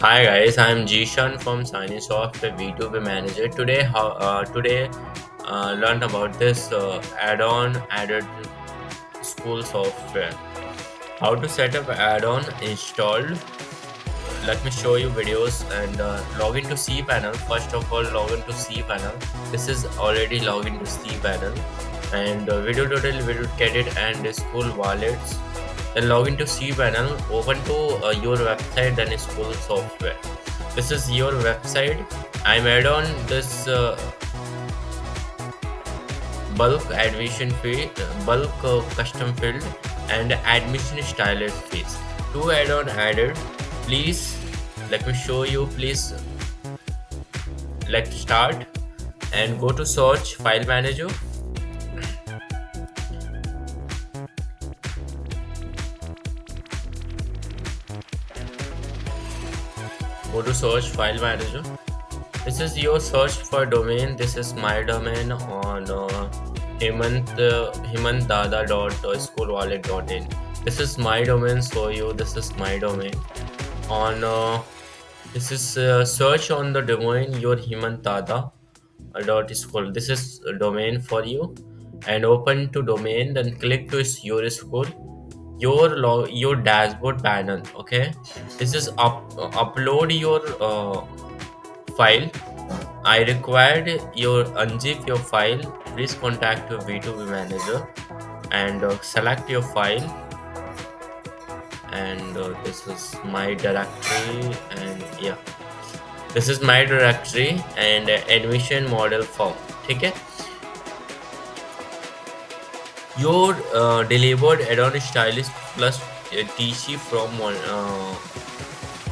Hi guys, I am Jishan from Signing Software V2B Manager. Today learned about this add-on added school software. How to set up add-on installed. Let me show you videos and log into cPanel. First of all, log into cPanel. This is already log into cPanel and video tutorial, video credit and school wallets. Then log into cPanel, open to your website, then school software. This is your website. I'm add on this bulk admission field, bulk custom field, and admission stylist fees. Two add-on added. Please let me show you. Please let's start and go to search file manager. Go to search file manager. This is your search for domain. This is my domain on himantdada.schoolwallet.in. This is my domain. So this is my domain. On this is search on the domain your himantdada.school. This is a domain for you, and open to domain. Then click to your school. Your dashboard panel. Okay, this is upload your file. I required your unzip your file. Please contact your V2B manager and select your file. And this is my directory, and yeah, this is my directory and admission model form. Okay, your delivered add-on stylist plus TC from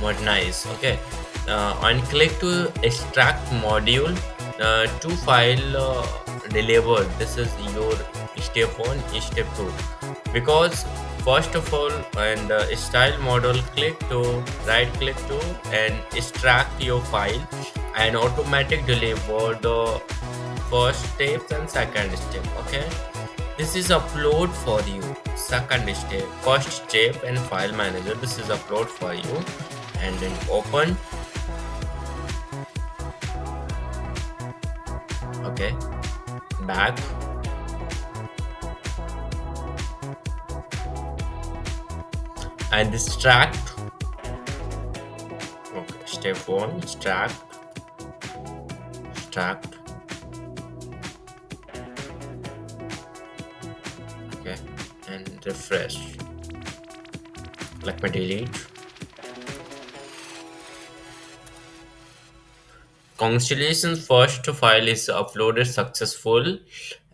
modernize. Okay, and click to extract module to file delivered. This is your step 1, step 2, because first of all, and style model, click to right click to and extract your file, and automatic deliver the first step and second step. Okay, this is upload for you. Second step, first step and file manager. This is upload for you, and then open. Okay, back. And extract. Okay, step 1, extract. Okay, and refresh. Let me delete. Congratulations, first file is uploaded successful.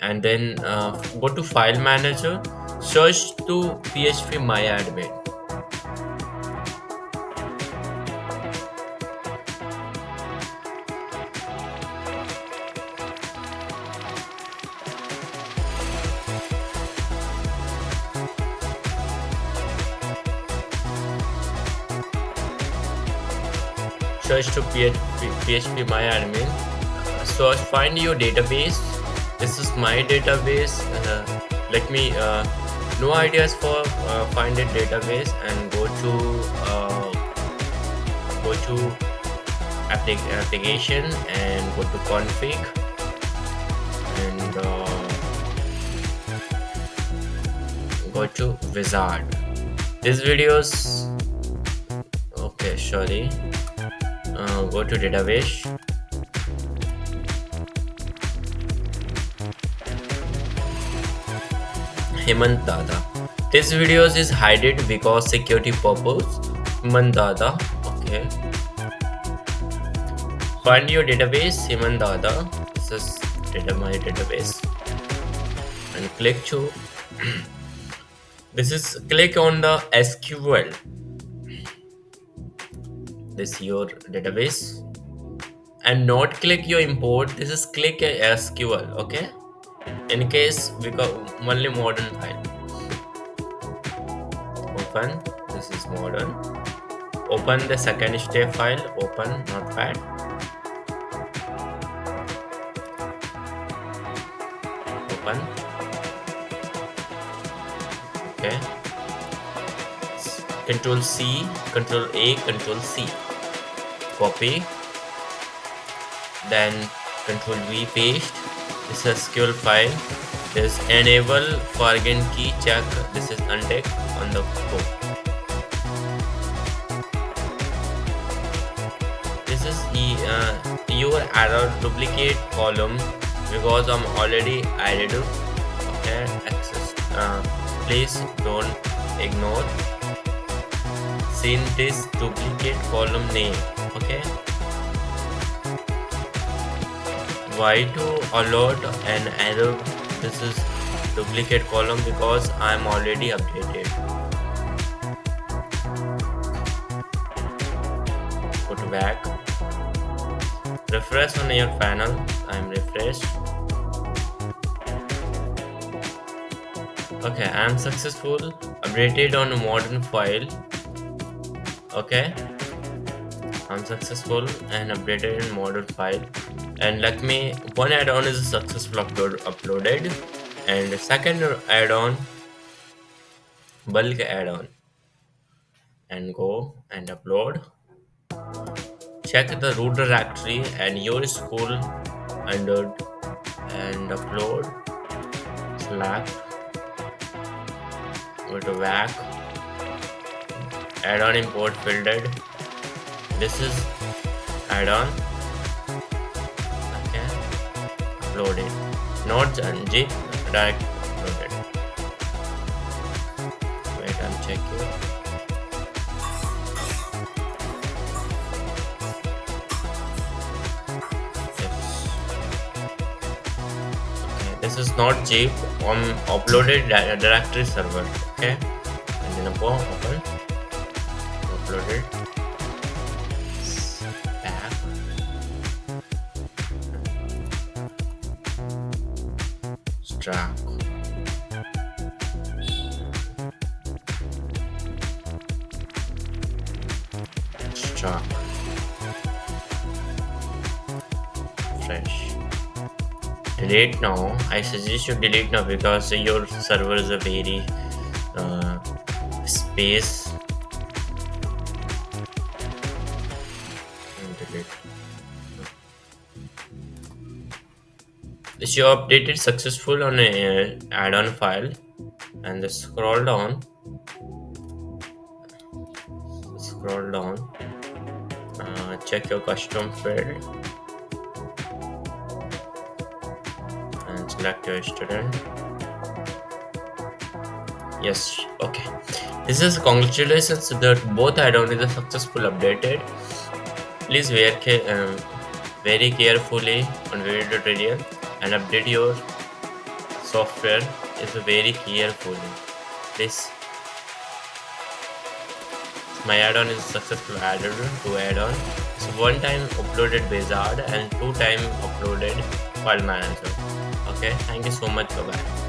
And then go to file manager, search to php myadmin. Search to php myadmin. So find your database. This is my database. Let me no ideas for find a database, and go to application and go to config, and go to wizard. This videos. Okay, sorry. Go to database. Himant Dada. This videos is hidden because security purpose. Himant Dada. Okay. Find your database, Himant Dada. This is my database. And click to. This is click on the SQL. This is your database, and not click your import. This is click SQL. Okay, in case we got only modern file. Open. This is modern. Open the second step file. Open notepad. Open. Okay, Control C, Control A, Control C. copy, then control V paste. This is SQL file. This enable forget key check. This is untick on the go. This is your error duplicate column because I'm already added. Okay, access. Please don't ignore. Seen this duplicate column name. Okay. Why to alert an error? This is duplicate column because I'm already updated. Put back. Refresh on your panel. I'm refreshed. Okay, I'm successful. Updated on a modern file. Okay, I'm successful and updated in modern file. And like me, one add-on is successful uploaded, and the second add-on, bulk add-on, and go and upload. Check the root directory and your school under and upload. Select, go to back, add-on import filtered. This is add-on. Okay, uploaded, not zip, direct uploaded. Wait, I'm checking. This is not zip on uploaded directory server. Okay, and then open uploaded back, stack, stack, fresh. Delete now. I suggest you delete now because your server is a very space. Delete. This you updated successful on a add-on file, and the scroll down. Check your custom field. Select your student. Yes, okay. This is congratulations that both add-on is successful updated. Please very carefully on video tutorial and update your software is very carefully. Please. My add-on is successful added to add-on. So one time uploaded wizard and 2 time uploaded file manager. Okay, thank you so much. Bye bye.